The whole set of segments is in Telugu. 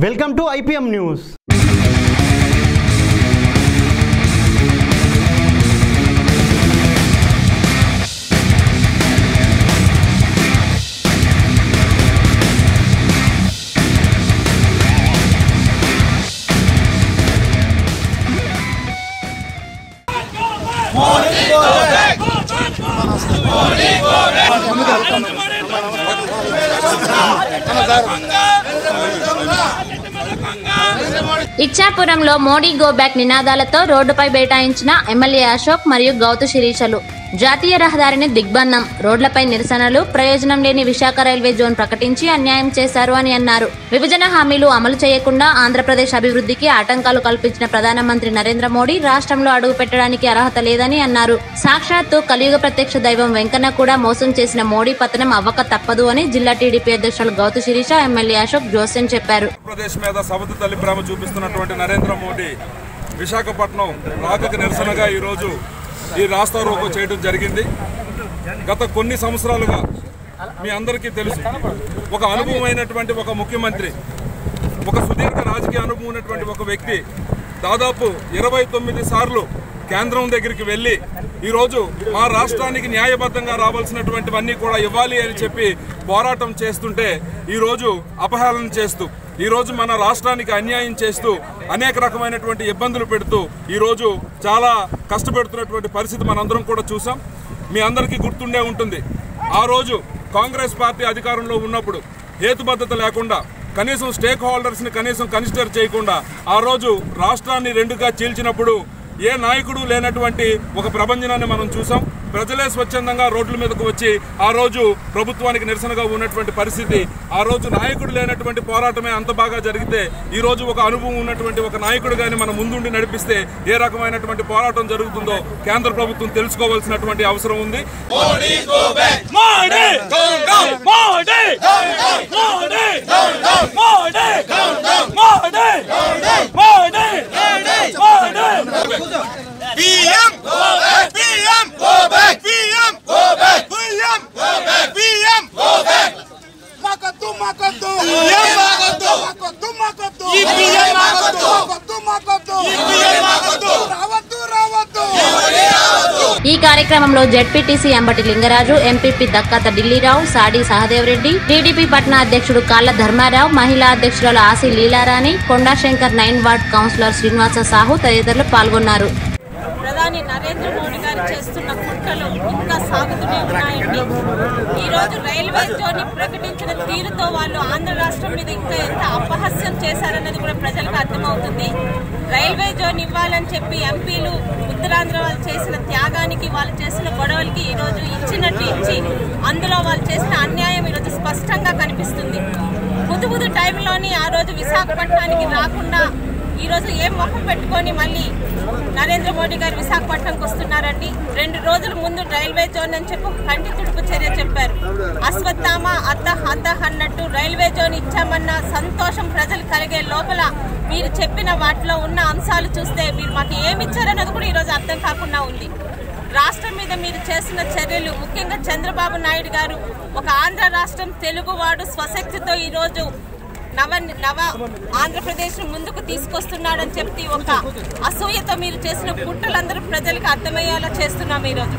Welcome to IPM news. ఇచ్చాపురంలో మోడీ గో బ్యాక్ నినాదాలతో రోడ్డుపై బైఠాయించిన ఎమ్మెల్యే అశోక్ మరియు గౌతు శిరీషలు. జాతీయ రహదారిని దిగ్బంధం, రోడ్లపై నిరసనలు, ప్రయోజనం లేని విశాఖ రైల్వే జోన్ ప్రకటించి అన్యాయం చేశారు అని అన్నారు. విభజన హామీలు అమలు చేయకుండా ఆంధ్రప్రదేశ్ అభివృద్ధికి ఆటంకాలు కల్పించిన ప్రధానమంత్రి నరేంద్ర మోడీ రాష్ట్రంలో అడుగు పెట్టడానికి అర్హత లేదని అన్నారు. సాక్షాత్తు కలియుగ ప్రత్యక్ష దైవం వెంకన్న కూడా మోసం చేసిన మోడీ పతనం అవ్వక తప్పదు అని జిల్లా టీడీపీ అధ్యక్షులు గౌతు శిరీష, ఎమ్మెల్యే అశోక్ జోసెన్ చెప్పారు. నరేంద్ర మోడీ విశాఖపట్నం రాకకు నిరసనగా ఈరోజు ఈ రాస్తా రోకో చేయడం జరిగింది. గత కొన్ని సంవత్సరాలుగా మీ అందరికీ తెలుసు, ఒక అనుభవమైనటువంటి ఒక ముఖ్యమంత్రి, ఒక సుదీర్ఘ రాజకీయ అనుభవం ఉన్నటువంటి ఒక వ్యక్తి దాదాపు 29 సార్లు కేంద్రం దగ్గరికి వెళ్ళి ఈరోజు మా రాష్ట్రానికి న్యాయబద్ధంగా రావాల్సినటువంటివన్నీ కూడా ఇవ్వాలి అని చెప్పి పోరాటం చేస్తుంటే ఈరోజు అపహేళన చేస్తూ, ఈరోజు మన రాష్ట్రానికి అన్యాయం చేస్తూ, అనేక రకమైనటువంటి ఇబ్బందులు పెడుతూ ఈరోజు చాలా కష్టపెడుతున్నటువంటి పరిస్థితి మనందరం కూడా చూసాం. మీ అందరికీ గుర్తుండే ఉంటుంది, ఆ రోజు కాంగ్రెస్ పార్టీ అధికారంలో ఉన్నప్పుడు హేతుబద్ధత లేకుండా, కనీసం స్టేక్ హోల్డర్స్ని కనీసం కన్సిడర్ చేయకుండా ఆ రోజు రాష్ట్రాన్ని రెండుగా చీల్చినప్పుడు ఏ నాయకుడు లేనటువంటి ఒక ప్రభంజనాన్ని మనం చూసాం. ప్రజలే స్వచ్ఛందంగా రోడ్ల మీదకు వచ్చి ఆ రోజు ప్రభుత్వానికి నిరసనగా ఉన్నటువంటి పరిస్థితి, ఆ రోజు నాయకుడు లేనటువంటి పోరాటమే అంత బాగా జరిగితే ఈ రోజు ఒక అనుభవం ఉన్నటువంటి ఒక నాయకుడు గాని మన ముందుండి నడిపిస్తే ఏ రకమైనటువంటి పోరాటం జరుగుతుందో కేంద్ర ప్రభుత్వం తెలుసుకోవాల్సినటువంటి అవసరం ఉంది. PM go back, PM go back, PM go back, PM go back, PM go back. Makatu makatu, PM makatu, makatu makatu, PM makatu, makatu makatu, PM makatu, rawatu rawatu. ఈ కార్యక్రమంలో ZPTC Ambati Lingaraju, MPP Dakkata Dillirao, Sadi Sahadev Reddy, TDP పట్న అధ్యక్షుడు కాళ్ళ ధర్మారావు, మహిళా అధ్యక్షురాలు ఆసి లీలారాణి, కొండాశంకర్ 9 వార్డ్ కౌన్సిలర్ శ్రీనివాస సాహు తదితరులు పాల్గొన్నారు. ప్రధాని నరేంద్ర మోడీ గారు చేస్తున్న కుట్రలు ఇంకా సాగుతూనే ఉన్నాయండి. ఈరోజు రైల్వే జోన్ ప్రకటించిన తీరుతో వాళ్ళు ఆంధ్ర రాష్ట్రం మీద ఇంకా ఎంత అపహాస్యం చేశారన్నది కూడా ప్రజలకు అర్థమవుతుంది. రైల్వే జోన్ ఇవ్వాలని చెప్పి ఎంపీలు ఉత్తరాంధ్ర వాళ్ళు చేసిన త్యాగానికి, వాళ్ళు చేసిన గొడవలకి ఈరోజు ఇచ్చినట్టు ఇచ్చి అందులో వాళ్ళు చేసిన అన్యాయం ఈరోజు స్పష్టంగా కనిపిస్తుంది. బుధ టైంలోని ఆ రోజు విశాఖపట్నానికి రాకుండా ఈరోజు ఏం మొహం పెట్టుకొని మళ్ళీ నరేంద్ర మోడీ గారు విశాఖపట్నంకి వస్తున్నారండి. 2 రోజుల ముందు రైల్వే జోన్ అని చెప్పి కంటి తుడుపు చర్య చెప్పారు. అశ్వత్థామ అద్దహ్ అన్నట్టు రైల్వే జోన్ ఇచ్చామన్న సంతోషం ప్రజలు కలిగే లోపల మీరు చెప్పిన వాటిలో ఉన్న అంశాలు చూస్తే మీరు మాకు ఏమి ఇచ్చారన్నది కూడా ఈరోజు అర్థం కాకుండా ఉంది. రాష్ట్రం మీద మీరు చేసిన చర్యలు, ముఖ్యంగా చంద్రబాబు నాయుడు గారు ఒక ఆంధ్ర రాష్ట్రం తెలుగువాడు స్వశక్తితో ఈరోజు నవ ఆంధ్రప్రదేశ్ ముందుకు తీసుకొస్తున్నాడని చెప్పి ఒక అసూయతో మీరు చేసిన కుట్రలందరూ ప్రజలకు అర్థమయ్యేలా చేస్తున్నాం ఈరోజు.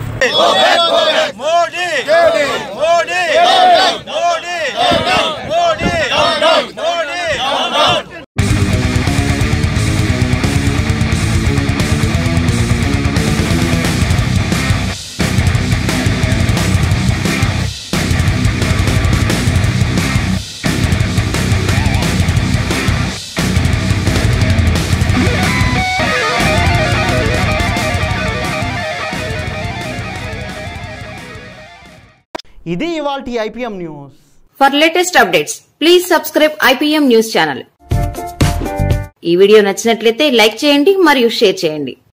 ఇది ఇవాల్టి IPM news. For latest updates please subscribe IPM news channel. ఈ వీడియో నచ్చినట్లయితే లైక్ చేయండి మరియు షేర్ చేయండి.